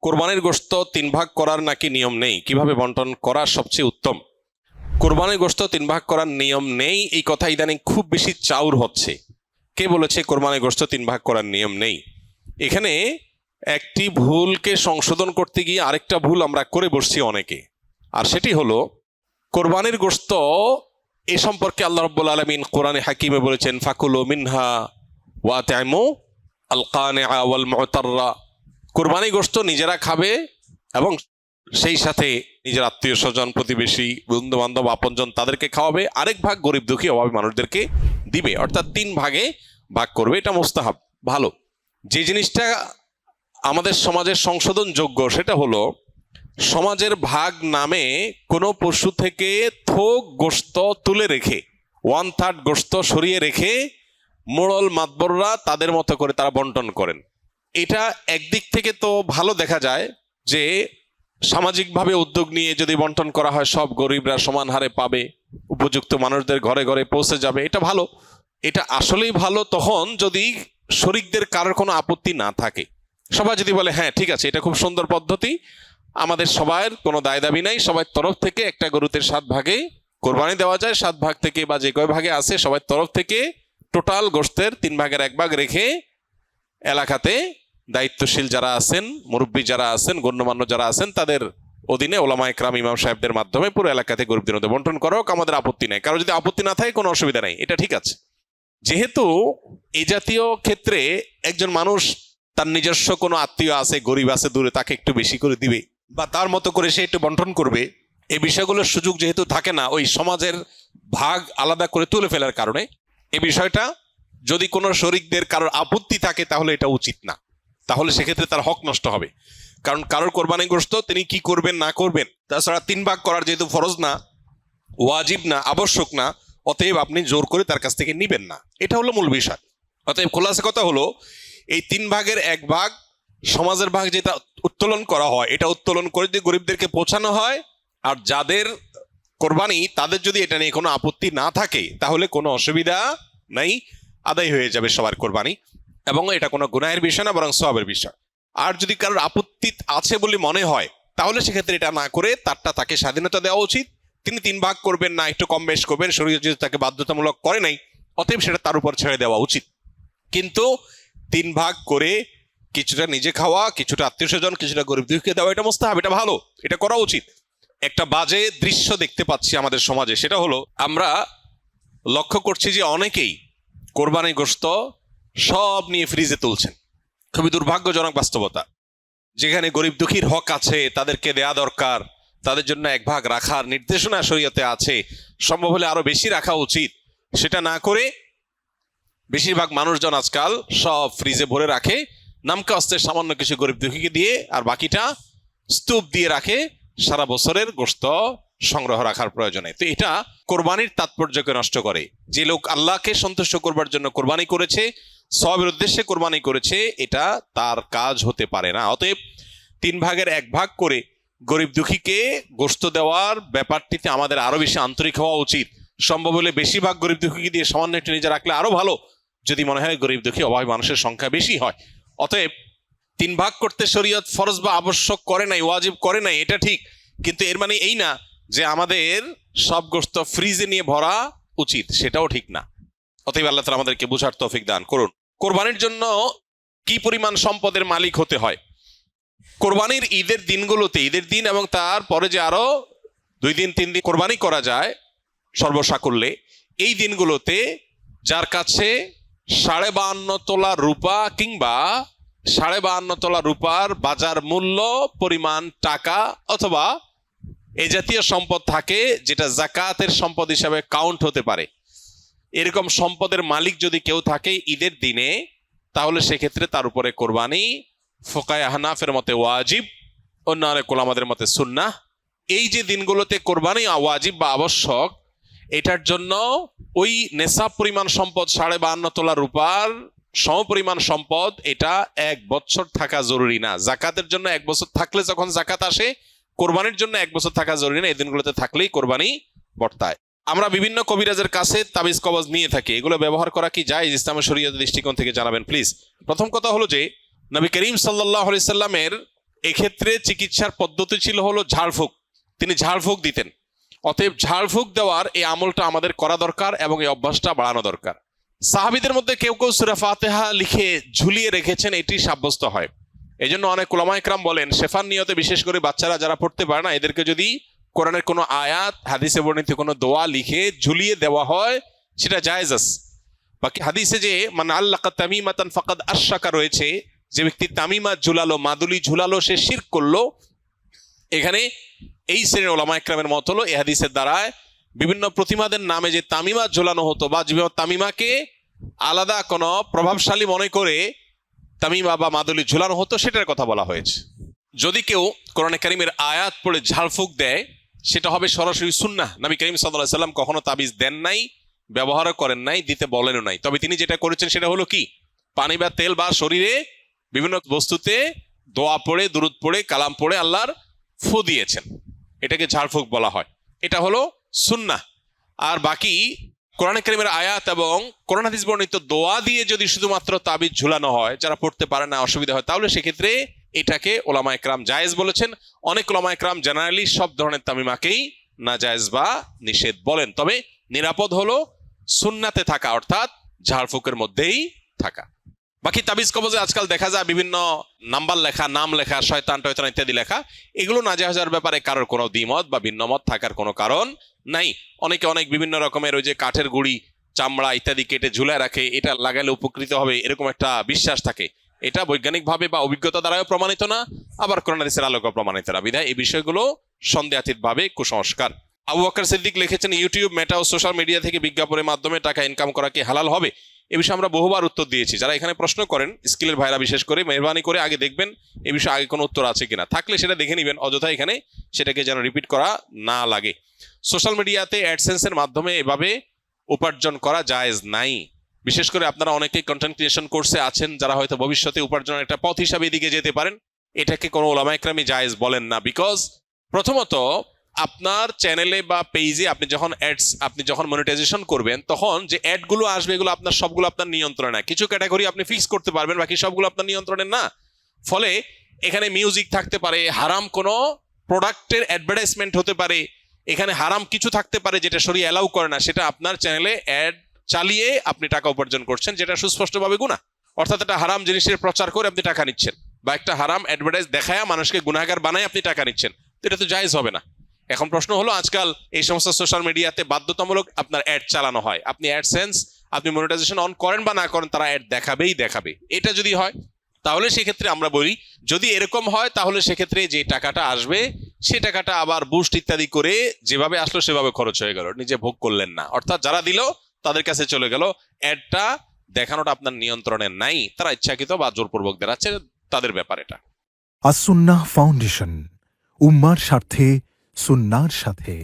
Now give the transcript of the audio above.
কোরবানির গোশত 3 ভাগ করার নাকি নিয়ম নেই, কিভাবে বন্টন করা সবচেয়ে উত্তম? কোরবানির গোশত 3 ভাগ করার নিয়ম নেই, এই কথা ইদানিং খুব বেশি চাউর হচ্ছে। কে বলেছে কোরবানির গোশত 3 ভাগ করার নিয়ম নেই? এখানে একটি ভুলকে সংশোধন করতে গিয়ে আরেকটা ভুল আমরা করে বসছি অনেকে। আর সেটি হলো, কোরবানির গোশত এ সম্পর্কে আল্লাহ রাব্বুল আলামিন কোরআনে হাকিমে বলেছেন, ফাকুলু মিনহা ওয়া তাইমু আল কানিআ ওয়াল মুতাররা। কোরবানি গোশত নিজেরা খাবে এবং সেই সাথে নিজের আত্মীয় স্বজন, প্রতিবেশী, বন্ধু বান্ধব, আপনজন তাদেরকে খাওয়াবে, আরেক ভাগ গরিব দুঃখী অভাবী মানুষদেরকে দিবে, অর্থাৎ 3 ভাগে ভাগ করবে। এটা মুস্তাহাব, ভালো। যে জিনিসটা আমাদের সমাজের সংশোধনযোগ্য সেটা হলো, সমাজের ভাগ নামে কোনো পশু থেকে থোক গোশত তুলে রেখে 1/3 গোশত সরিয়ে রেখে মোড়ল মাতবররা তাদের মতো করে তারা বন্টন করেন। এটা একদিক থেকে তো ভালো দেখা যায় যে সামাজিকভাবে উদ্যোগ নিয়ে যদি বন্টন করা হয় সব গরিবরা সমান হারে পাবে, উপযুক্ত মানুষদের ঘরে ঘরে পৌঁছে যাবে, এটা ভালো। এটা আসলেই ভালো তখন যদি শরিকদের কারোর কোনো আপত্তি না থাকে। সবাই যদি বলে হ্যাঁ ঠিক আছে, এটা খুব সুন্দর পদ্ধতি, আমাদের সবার কোনো দায় দাবি নাই, সবার তরফ থেকে একটা গরুতে 7 ভাগে কোরবানি দেওয়া যায়, 7 ভাগ থেকে বা যে কয় ভাগে আছে সবার তরফ থেকে টোটাল গোশতের 3 ভাগের 1 ভাগ রেখে এলাকাতে দায়িত্বশীল যারা আছেন, মুরব্বী যারা আছেন, গণ্যমান্য যারা আছেন, তাদের অধীনে ওলামা একরাম, ইমাম সাহেবদের মাধ্যমে পুরো এলাকাতে গরিবদের মধ্যে বন্টন করো, আমাদের আপত্তি নেই। কারো যদি আপত্তি না থাকে কোনো অসুবিধা নেই, এটা ঠিক আছে। যেহেতু এই জাতীয় ক্ষেত্রে একজন মানুষ তার নিজস্ব কোনো আত্মীয় আছে, গরিব আছে দূরে, তাকে একটু বেশি করে দিবে বা তার মতো করে সে একটু বন্টন করবে, এই বিষয়গুলোর সুযোগ যেহেতু থাকে না ওই সমাজের ভাগ আলাদা করে তুলে ফেলার কারণে, এই বিষয়টা যদি কোনো শরিকদের কারোর আপত্তি থাকে তাহলে এটা উচিত না, তাহলে সেক্ষেত্রে তার হক নষ্ট হবে। কারণ কারোর কোরবানি গোশত তিনি কি করবেন না করবেন, তাছাড়া 3 ভাগ করার যেহেতু ফরজ না, ওয়াজিব না, আবশ্যক না, অতএব আপনি জোর করে তার কাছ থেকে নিবেন না, এটা হলো মূল বিষয়। অতএব খোলাসা কথা হলো, এই 3 ভাগের 1 ভাগ সমাজের ভাগ যেটা উত্তোলন করা হয়, এটা উত্তোলন করে যদি গরিবদেরকে পৌঁছানো হয়, আর যাদের কোরবানি তাদের যদি এটা নিয়ে কোনো আপত্তি না থাকে তাহলে কোনো অসুবিধা নাই, আদায় হয়ে যাবে সবার কোরবানি, এবং এটা কোনো গুনাহের বিষয় না, বরং সওয়াবের বিষয়। আর যদি কারোর আপত্তি আছে বলে মনে হয় তাহলে সেক্ষেত্রে এটা না করে তারটা তাকে স্বাধীনতা দেওয়া উচিত। তিনি 3 ভাগ করবেন না, একটু কম বেশ করবেন, শরীয়ত যেহেতু তাকে বাধ্যতামূলক করে নাই, অতএব সেটা তার উপর ছেড়ে দেওয়া উচিত। কিন্তু 3 ভাগ করে কিছুটা নিজে খাওয়া, কিছুটা আত্মীয় স্বজন, কিছুটা গরিব দুঃখীকে দেওয়া, এটা মুস্তাহাব, এটা ভালো, এটা করা উচিত। একটা বাজে দৃশ্য দেখতে পাচ্ছি আমাদের সমাজে, সেটা হলো আমরা লক্ষ্য করছি যে অনেকেই কোরবানি গোশত সব নিয়ে ফ্রিজে তুলছেন। খুবই দুর্ভাগ্যজনক বাস্তবতা। যেখানে গরিব দুঃখীর হক আছে, তাদেরকে দেয়া দরকার, তাদের জন্য 1 ভাগ রাখার নির্দেশনা শরীয়তে আছে, সম্ভব হলে আরো বেশি রাখা উচিত, সেটা না করে বেশিরভাগ মানুষজন আজকাল সব ফ্রিজে ভরে রাখে, নামকে অস্তে সামান্য কিছু গরিব দুঃখীকে দিয়ে, আর বাকিটা স্তূপ দিয়ে রাখে সারা বছরের গোশত সংগ্রহ রাখার প্রয়োজনে। তো এটা কোরবানির তাৎপর্যকে নষ্ট করে। যে লোক আল্লাহকে সন্তুষ্ট করবার জন্য কোরবানি করেছে, সওয়াবের উদ্দেশ্যে কোরবানি করেছে, এটা তার কাজ হতে পারে না। অতএব 3 ভাগের 1 ভাগ করে গরিব দুঃখীকে গোশত দেওয়ার ব্যাপারটিতে আমাদের আরো বেশি আন্তরিক হওয়া উচিত। সম্ভব হলে বেশিরভাগ গরিব দুঃখীকে দিয়ে সামান্য একটু নিজে রাখলে আরো ভালো, যদি মনে হয় গরিব দুঃখী অভাবী মানুষের সংখ্যা বেশি হয়। অতএব 3 ভাগ করতে শরীয়ত ফরজ বা আবশ্যক করে নাই, ওয়াজিব করে নাই, এটা ঠিক, কিন্তু এর মানে এই না যে আমাদের সব গোশত ফ্রিজে নিয়ে ভরা উচিত, সেটাও ঠিক না। অতএব আল্লাহ তাআলা আমাদেরকে বুঝার তৌফিক দান করুন। কোরবানির জন্য কি পরিমাণ সম্পদের মালিক হতে হয়? কোরবানির ঈদের দিনগুলোতে, ঈদের দিন এবং তার পরে যে আরো 2 দিন 3 দিন কোরবানি করা যায় সর্বসাকুল্যে, এই দিনগুলোতে যার কাছে 52.5 তোলা রূপা কিংবা 52.5 তোলা রূপার বাজার মূল্য পরিমাণ টাকা অথবা এই জাতীয় সম্পদ থাকে যেটা যাকাতের সম্পদ হিসাবে কাউন্ট হতে পারে, এরকম সম্পদের মালিক যদি কেউ থাকে ঈদের দিনে, তাহলে সেক্ষেত্রে তার উপরে কোরবানি ফুকায়ে আহনাফের মতে ওয়াজিব, অন্যান্য উলামাদের মতে সুন্নাহ। এই যে দিনগুলোতে কোরবানি ওয়াজিব বা আবশ্যক, এটার জন্য ওই নেশাব পরিমাণ সম্পদ 52.5 তোলা রূপার সমপরিমাণ সম্পদ, এটা 1 বছর থাকা জরুরি না। জাকাতের জন্য 1 বছর থাকলে যখন জাকাত আসে, কোরবানির জন্য 1 বছর থাকা জরুরি না, এই দিনগুলোতে থাকলেই কোরবানি বর্তায়। আমরা বিভিন্ন কবিরাজের কাছে তাবিজ কবজ নিয়ে থাকি, এগুলো ব্যবহার করা কি জায়েজ ইসলামের শরীয়তের দৃষ্টিকোণ থেকে জানাবেন প্লিজ। প্রথম কথা হলো যে নবী করিম সাল্লাল্লাহু আলাইহি সাল্লামের এক্ষেত্রে চিকিৎসার পদ্ধতি ছিল হলো ঝাড়ফুঁক, তিনি ঝাড়ফুঁক দিতেন। অতএব ঝাড়ফুঁক দেওয়ার এই আমলটা আমাদের করা দরকার এবং এই অভ্যাসটা বাড়ানো দরকার। সাহাবীদের মধ্যে কেউ কেউ সূরা ফাতিহা লিখে ঝুলিয়ে রেখেছেন, এটি সাব্যস্ত হয়। এই জন্য অনেক উলামা ইকরাম বলেন শেফার নিয়তে বিশেষ করে বাচ্চারা যারা পড়তে পারে না, এদেরকে যদি কোরআনের কোনো আয়াত, হাদিসে বর্ণিত কোনো দোয়া লিখে ঝুলিয়ে দেওয়া হয় সেটা জায়েজ আছে। বাকি হাদিসে যে মান আল্লাকা তামিমাতান ফাকাদ আশরাকা রয়েছে, যে ব্যক্তি তামিমা ঝুলালো, মাদুলি ঝুলালো, সে শিরক করলো। এখানে এই শ্রেণীর উলামা ইকরামের মত হলো এই হাদিসের দ্বারায় বিভিন্ন প্রতিমাদের নামে যে তামিমা ঝুলানো হতো বা তামিমাকে আলাদা কোনো প্রভাবশালী মনে করে তামিমা বা মাদুলি ঝুলানো হতো সেটার কথা বলা হয়েছে। যদি কেউ কোরআনে কারীমের আয়াত পড়ে ঝাড়ফুঁক দেয় সেটা হবে সরাসরি সুন্নাহ। নবী করিম সাল্লাল্লাহু আলাইহি সাল্লাম কখনো তাবিজ দেন নাই, ব্যবহারও করেন নাই, দিতে বলেনও নাই। তবে তিনি যেটা করেছেন সেটা হলো কি, পানি বা তেল বা শরীরে বিভিন্ন বস্তুতে দোয়া পড়ে, দুরুদ পড়ে, কালাম পড়ে আল্লাহর ফু দিয়েছেন, এটাকে ঝাড়ফুঁক বলা হয়। এটা হলো সুন্নাহ। আর বাকি কোরআনে কারীমের আয়াত এবং কোরআন হাদিস বর্ণিত দোয়া দিয়ে যদি শুধুমাত্র তাবিজ ঝুলানো হয়, যারা পড়তে পারে না, অসুবিধা হয়, তাহলে সেক্ষেত্রে এটাকে ওলামা ইকরাম জায়েজ বলেছেন। অনেক ওলামা ইকরাম জেনারেলি সব ধরনের তামিমাকেই নাজায়েজ বা নিষেধ বলেন। তবে নিরাপদ হলো সুন্নাতে থাকা, অর্থাৎ ঝাড়ফুঁকের মধ্যেই থাকা। বাকি তাবিজ কবজে আজকাল দেখা যায় বিভিন্ন নাম্বার লেখা, নাম লেখা, শয়তান টয়তান ইত্যাদি লেখা, এগুলো নাজায়েজের ব্যাপারে কারোর কোনো দ্বিমত বা ভিন্নমত থাকার কোনো কারণ নাই। অনেকে অনেক বিভিন্ন রকমের ওই যে কাঠের গুড়ি, চামড়া ইত্যাদি কেটে ঝুলায় রাখে, এটা লাগালে উপকৃত হবে এরকম একটা বিশ্বাস থাকে। এটা বৈজ্ঞানিকভাবে বা অভিজ্ঞতা দ্বারাও প্রমাণিত না, আবার কোরআন হাদিসের আলোকেও প্রমাণিত না। বিধায় এই বিষয়গুলো সন্দেহাতীতভাবে কুসংস্কার। আবু বকর সিদ্দিক লিখেছেন, ইউটিউব, মেটা ও সোশ্যাল মিডিয়া থেকে বিজ্ঞাপনের মাধ্যমে টাকা ইনকাম করা কি হালাল হবে? এ বিষয়ে আমরা বহুবার উত্তর দিয়েছি। যারা এখানে প্রশ্ন করেন, স্কিলের ভাইরা বিশেষ করে, মেহরবানি করে আগে দেখবেন এ বিষয়ে আগে কোনো উত্তর আছে কিনা, থাকলে সেটা দেখে নেবেন, অযথা এখানে সেটাকে যেন রিপিট করা না লাগে। সোশ্যাল মিডিয়াতে অ্যাডসেন্সের মাধ্যমে এভাবে উপার্জন করা জায়েজ নাই। বিশেষ করে আপনারা অনেকেই কন্টেন্ট ক্রিয়েশন কোর্সে আছেন, যারা হয়তো ভবিষ্যতে উপার্জনের একটা পথ হিসাবে এদিকে যেতে পারেন। এটাকে কোনো ওলামা ইকরামই জায়েজ বলেন না। বিকজ প্রথমত আপনার চ্যানেলে বা পেজে আপনি যখন মনিটাইজেশন করবেন, তখন যে অ্যাডগুলো আসবে এগুলো সবগুলো আপনার নিয়ন্ত্রণে না। কিছু ক্যাটাগরি আপনি ফিক্স করতে পারবেন, বাকি সবগুলো আপনার নিয়ন্ত্রণে না। ফলে এখানে মিউজিক থাকতে পারে, হারাম কোনো প্রোডাক্টের অ্যাডভার্টাইজমেন্ট হতে পারে, এখানে হারাম কিছু থাকতে পারে যেটা শরীয়ত অ্যালাউ করে না, সেটা আপনার চ্যানেলে অ্যাড চালিয়ে আপনি টাকা উপার্জন করছেন, যেটা সুস্পষ্টভাবে গুনাহ। অর্থাৎ একটা হারাম জিনিসের প্রচার করে আপনি টাকা নিচ্ছেন, বা একটা হারাম অ্যাডভার্টাইজ দেখায় মানুষকে গুনাহগার বানায় আপনি টাকা নিচ্ছেন, তো এটা তো জায়েজ হবে না। এখন প্রশ্ন হলো, আজকাল এই সমস্ত সোশ্যাল মিডিয়াতে বাধ্যতামূলক আপনার অ্যাড চালানো হয়। আপনি অ্যাডসেন্স, আপনি মনিটাইজেশন অন করেন বা না করেন, তারা অ্যাড দেখাবে। এটা যদি হয় তাহলে সেক্ষেত্রে আমরা বলি, যদি এরকম হয় তাহলে সেক্ষেত্রে যে টাকাটা আসবে সে টাকাটা আবার বুস্ট ইত্যাদি করে যেভাবে আসলো সেভাবে খরচ হয়ে গেল, নিজে ভোগ করলেন না। অর্থাৎ যারা দিল তাদের কাছে চলে গেল, অ্যাডটা দেখানোটা আপনার নিয়ন্ত্রণে নাই, তারা ইচ্ছাকৃত বা জোরপূর্বক দেখাচ্ছে, তাদের ব্যাপার এটা। আস-সুন্নাহ ফাউন্ডেশন, উম্মার স্বার্থে সুন্নাহর সাথে।